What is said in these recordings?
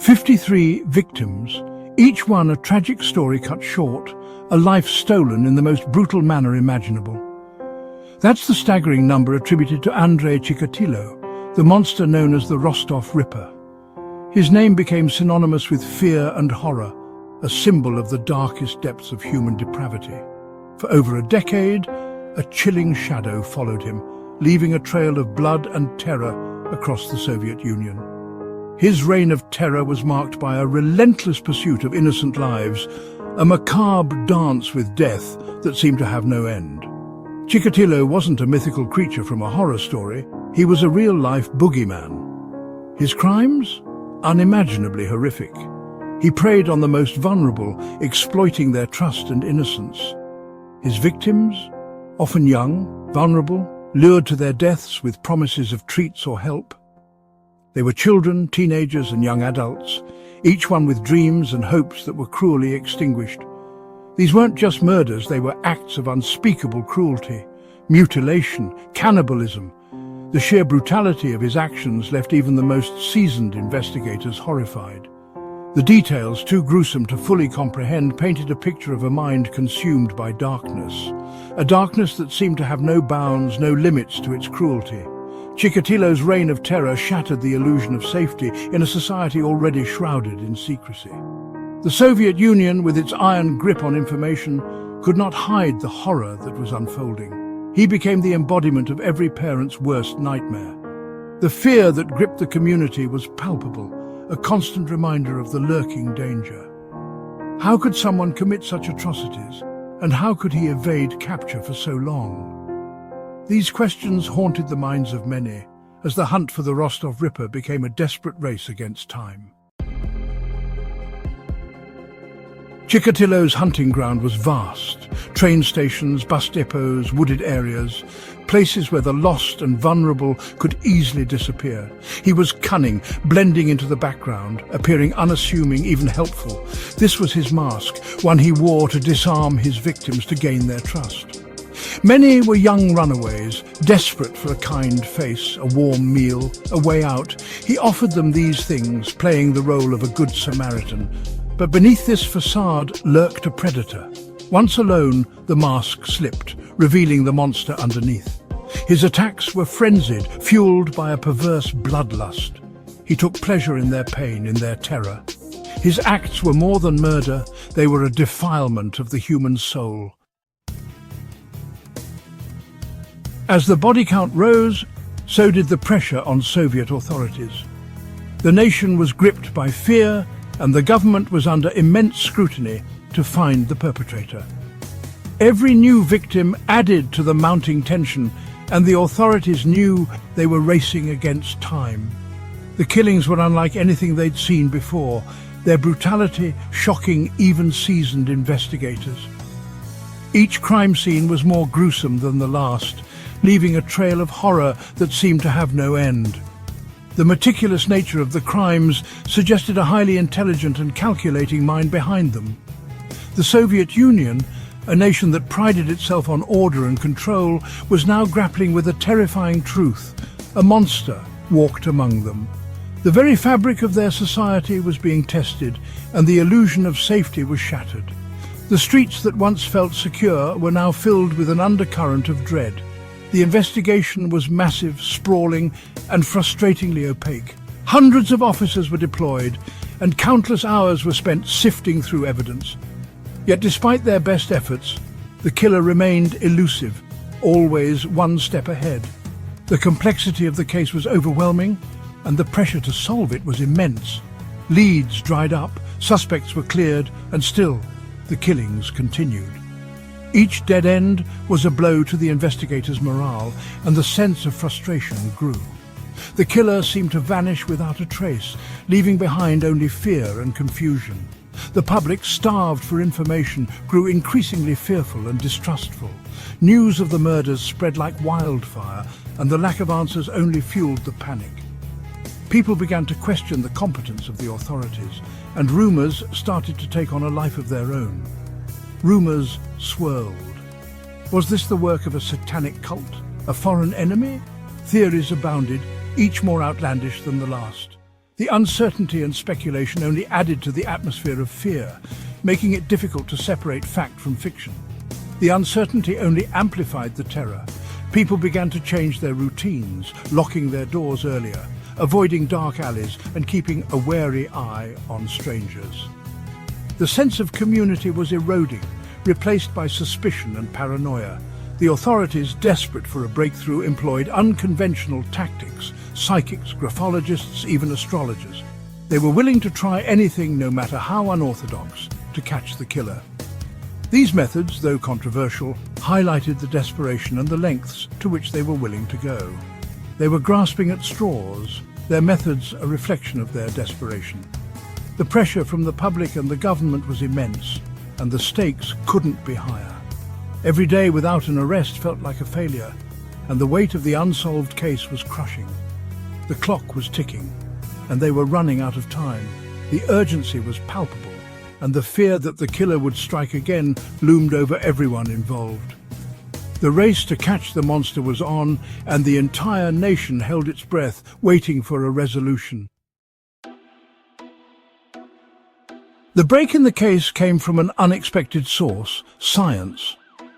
53 victims, each one a tragic story cut short, a life stolen in the most brutal manner imaginable. That's the staggering number attributed to Andrei Chikatilo, the monster known as the Rostov Ripper. His name became synonymous with fear and horror, a symbol of the darkest depths of human depravity. For over a decade, a chilling shadow followed him, leaving a trail of blood and terror across the Soviet Union. His reign of terror was marked by a relentless pursuit of innocent lives, a macabre dance with death that seemed to have no end. Chikatilo wasn't a mythical creature from a horror story, he was a real-life boogeyman. His crimes? Unimaginably horrific. He preyed on the most vulnerable, exploiting their trust and innocence. His victims? Often young, vulnerable, lured to their deaths with promises of treats or help. They were children, teenagers and young adults, each one with dreams and hopes that were cruelly extinguished. These weren't just murders, they were acts of unspeakable cruelty, mutilation, cannibalism. The sheer brutality of his actions left even the most seasoned investigators horrified. The details, too gruesome to fully comprehend, painted a picture of a mind consumed by darkness. A darkness that seemed to have no bounds, no limits to its cruelty. Chikatilo's reign of terror shattered the illusion of safety in a society already shrouded in secrecy. The Soviet Union, with its iron grip on information, could not hide the horror that was unfolding. He became the embodiment of every parent's worst nightmare. The fear that gripped the community was palpable, a constant reminder of the lurking danger. How could someone commit such atrocities, and how could he evade capture for so long? These questions haunted the minds of many, as the hunt for the Rostov Ripper became a desperate race against time. Chikatilo's hunting ground was vast. Train stations, bus depots, wooded areas, places where the lost and vulnerable could easily disappear. He was cunning, blending into the background, appearing unassuming, even helpful. This was his mask, one he wore to disarm his victims to gain their trust. Many were young runaways, desperate for a kind face, a warm meal, a way out. He offered them these things, playing the role of a good Samaritan. But beneath this facade lurked a predator. Once alone, the mask slipped, revealing the monster underneath. His attacks were frenzied, fueled by a perverse bloodlust. He took pleasure in their pain, in their terror. His acts were more than murder, they were a defilement of the human soul. As the body count rose, so did the pressure on Soviet authorities. The nation was gripped by fear, and the government was under immense scrutiny to find the perpetrator. Every new victim added to the mounting tension, and the authorities knew they were racing against time. The killings were unlike anything they'd seen before, their brutality shocking even seasoned investigators. Each crime scene was more gruesome than the last, leaving a trail of horror that seemed to have no end. The meticulous nature of the crimes suggested a highly intelligent and calculating mind behind them. The Soviet Union, a nation that prided itself on order and control, was now grappling with a terrifying truth. A monster walked among them. The very fabric of their society was being tested, and the illusion of safety was shattered. The streets that once felt secure were now filled with an undercurrent of dread. The investigation was massive, sprawling, and frustratingly opaque. Hundreds of officers were deployed, and countless hours were spent sifting through evidence. Yet despite their best efforts, the killer remained elusive, always one step ahead. The complexity of the case was overwhelming, and the pressure to solve it was immense. Leads dried up, suspects were cleared, and still the killings continued. Each dead end was a blow to the investigators' morale, and the sense of frustration grew. The killer seemed to vanish without a trace, leaving behind only fear and confusion. The public, starved for information, grew increasingly fearful and distrustful. News of the murders spread like wildfire, and the lack of answers only fueled the panic. People began to question the competence of the authorities, and rumors started to take on a life of their own. Rumors swirled. Was this the work of a satanic cult? A foreign enemy? Theories abounded, each more outlandish than the last. The uncertainty and speculation only added to the atmosphere of fear, making it difficult to separate fact from fiction. The uncertainty only amplified the terror. People began to change their routines, locking their doors earlier, avoiding dark alleys and keeping a wary eye on strangers. The sense of community was eroding, replaced by suspicion and paranoia. The authorities, desperate for a breakthrough, employed unconventional tactics: psychics, graphologists, even astrologers. They were willing to try anything, no matter how unorthodox, to catch the killer. These methods, though controversial, highlighted the desperation and the lengths to which they were willing to go. They were grasping at straws, their methods a reflection of their desperation. The pressure from the public and the government was immense, and the stakes couldn't be higher. Every day without an arrest felt like a failure, and the weight of the unsolved case was crushing. The clock was ticking, and they were running out of time. The urgency was palpable, and the fear that the killer would strike again loomed over everyone involved. The race to catch the monster was on, and the entire nation held its breath, waiting for a resolution. The break in the case came from an unexpected source: science.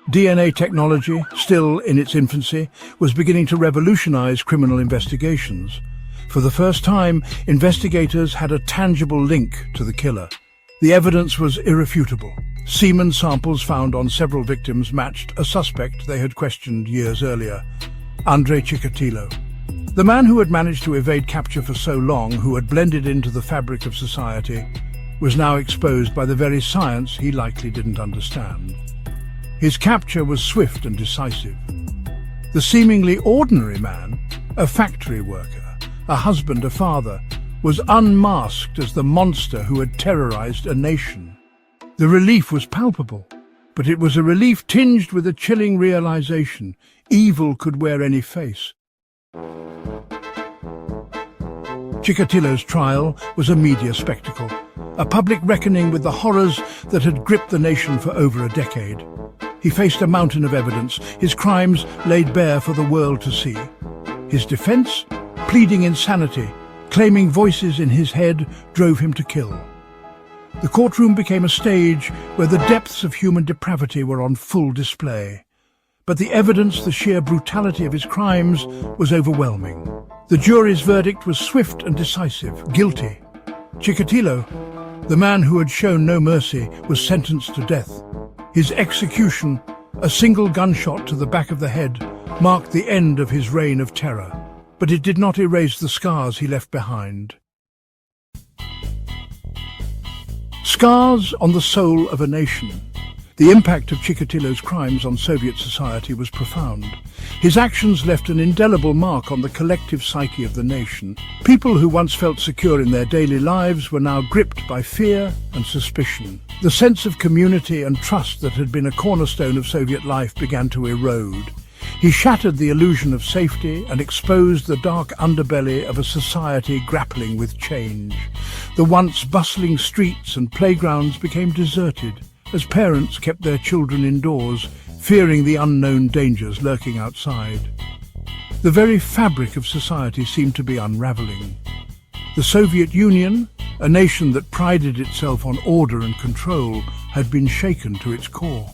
DNA technology, still in its infancy, was beginning to revolutionize criminal investigations. For the first time, investigators had a tangible link to the killer. The evidence was irrefutable. Semen samples found on several victims matched a suspect they had questioned years earlier: Andrei Chikatilo. The man who had managed to evade capture for so long, who had blended into the fabric of society, was now exposed by the very science he likely didn't understand. His capture was swift and decisive. The seemingly ordinary man, a factory worker, a husband, a father, was unmasked as the monster who had terrorized a nation. The relief was palpable, but it was a relief tinged with a chilling realization: evil could wear any face. Chikatilo's trial was a media spectacle, a public reckoning with the horrors that had gripped the nation for over a decade. He faced a mountain of evidence, his crimes laid bare for the world to see. His defense, pleading insanity, claiming voices in his head, drove him to kill. The courtroom became a stage where the depths of human depravity were on full display. But the evidence, the sheer brutality of his crimes, was overwhelming. The jury's verdict was swift and decisive: guilty. Chikatilo, the man who had shown no mercy, was sentenced to death. His execution, a single gunshot to the back of the head, marked the end of his reign of terror. But it did not erase the scars he left behind. Scars on the soul of a nation. The impact of Chikatilo's crimes on Soviet society was profound. His actions left an indelible mark on the collective psyche of the nation. People who once felt secure in their daily lives were now gripped by fear and suspicion. The sense of community and trust that had been a cornerstone of Soviet life began to erode. He shattered the illusion of safety and exposed the dark underbelly of a society grappling with change. The once bustling streets and playgrounds became deserted as parents kept their children indoors, fearing the unknown dangers lurking outside. The very fabric of society seemed to be unraveling. The Soviet Union, a nation that prided itself on order and control, had been shaken to its core.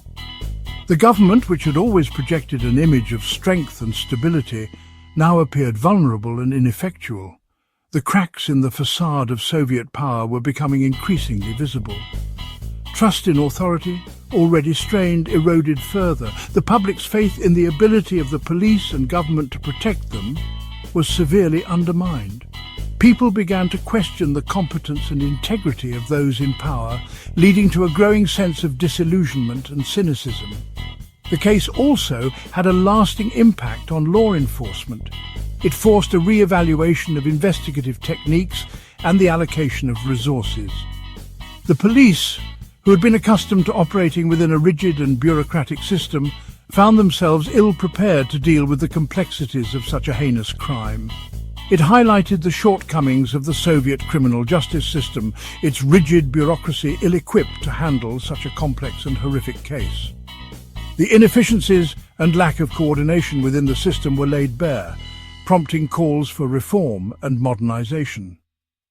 The government, which had always projected an image of strength and stability, now appeared vulnerable and ineffectual. The cracks in the facade of Soviet power were becoming increasingly visible. Trust in authority, already strained, eroded further. The public's faith in the ability of the police and government to protect them was severely undermined. People began to question the competence and integrity of those in power, leading to a growing sense of disillusionment and cynicism. The case also had a lasting impact on law enforcement. It forced a re-evaluation of investigative techniques and the allocation of resources. The police, who had been accustomed to operating within a rigid and bureaucratic system, found themselves ill-prepared to deal with the complexities of such a heinous crime. It highlighted the shortcomings of the Soviet criminal justice system, its rigid bureaucracy ill-equipped to handle such a complex and horrific case. The inefficiencies and lack of coordination within the system were laid bare, prompting calls for reform and modernization.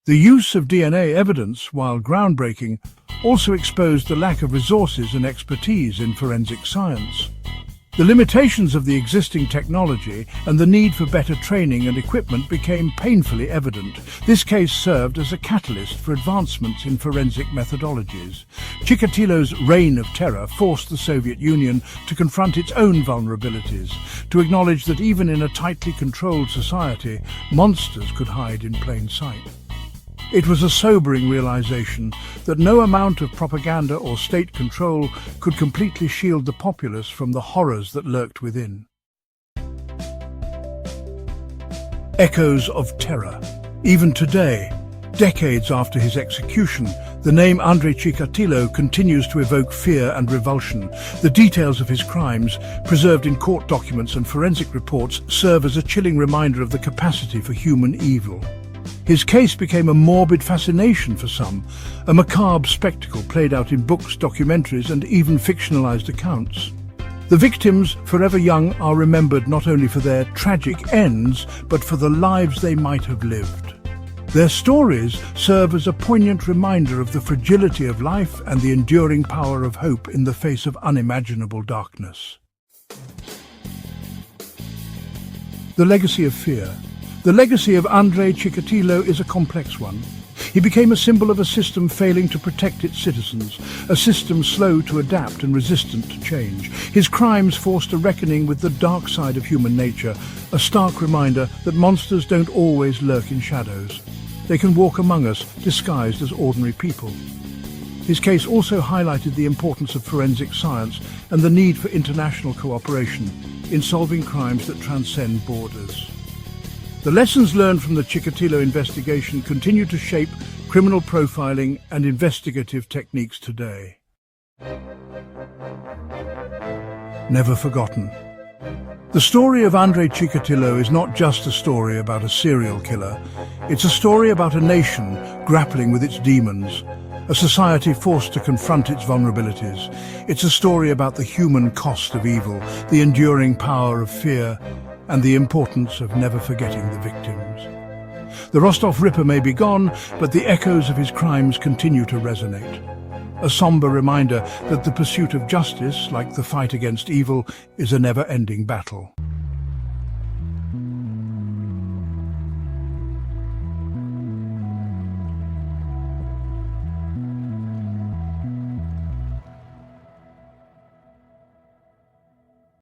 The use of DNA evidence, while groundbreaking, also exposed the lack of resources and expertise in forensic science. The limitations of the existing technology and the need for better training and equipment became painfully evident. This case served as a catalyst for advancements in forensic methodologies. Chikatilo's reign of terror forced the Soviet Union to confront its own vulnerabilities, to acknowledge that even in a tightly controlled society, monsters could hide in plain sight. It was a sobering realization that no amount of propaganda or state control could completely shield the populace from the horrors that lurked within. Echoes of terror. Even today, decades after his execution, the name Andrei Chikatilo continues to evoke fear and revulsion. The details of his crimes, preserved in court documents and forensic reports, serve as a chilling reminder of the capacity for human evil. His case became a morbid fascination for some, a macabre spectacle played out in books, documentaries, and even fictionalized accounts. The victims, forever young, are remembered not only for their tragic ends, but for the lives they might have lived. Their stories serve as a poignant reminder of the fragility of life and the enduring power of hope in the face of unimaginable darkness. The legacy of fear. The legacy of Andrei Chikatilo is a complex one. He became a symbol of a system failing to protect its citizens, a system slow to adapt and resistant to change. His crimes forced a reckoning with the dark side of human nature, a stark reminder that monsters don't always lurk in shadows. They can walk among us, disguised as ordinary people. His case also highlighted the importance of forensic science and the need for international cooperation in solving crimes that transcend borders. The lessons learned from the Chikatilo investigation continue to shape criminal profiling and investigative techniques today. Never forgotten. The story of Andrei Chikatilo is not just a story about a serial killer. It's a story about a nation grappling with its demons, a society forced to confront its vulnerabilities. It's a story about the human cost of evil, the enduring power of fear, and the importance of never forgetting the victims. The Rostov Ripper may be gone, but the echoes of his crimes continue to resonate. A somber reminder that the pursuit of justice, like the fight against evil, is a never-ending battle.